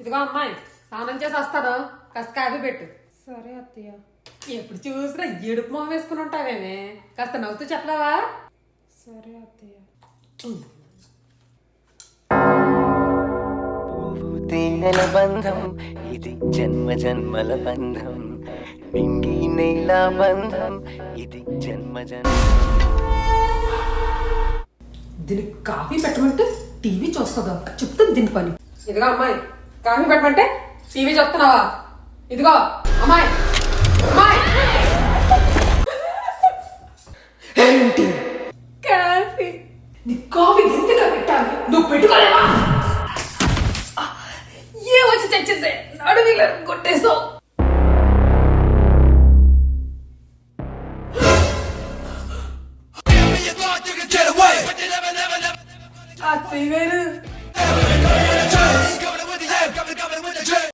ఇదిగో అమ్మాయి, స్నానం చేసి వస్తాను, కాస్త కాఫీ పెట్టు. సరే అత్తయ్య. ఎప్పుడు చూసినా ఏడుపు మొహం వేసుకుని ఉంటావేమే, కాస్త నవ్వుతూ చెప్పలేవా? సరే అత్తయ్య. తేనెల బంధం ఇది జన్మ జన్మల బంధం, నింగి నేల బంధం ఇది జన్మ జన్మ. దీనికి కాఫీ పెట్టమంటే టీవీ చూస్తుందా? చెప్తుంది దీని పని. ఇదిగో అమ్మాయి, కాఫీ పెట్టమంటే టీవీ చూస్తున్నావా? ఇదిగో అమ్మాయి, అమ్మాయి ఏంటి కాఫీ? నీ కాఫీ ఎందుకు పెట్టాలి? నువ్వు పెట్టుకోలేవా? ఏ వచ్చి తెచ్చింది, నడువిలో కొట్టేసావు. అత్తయ్య గారు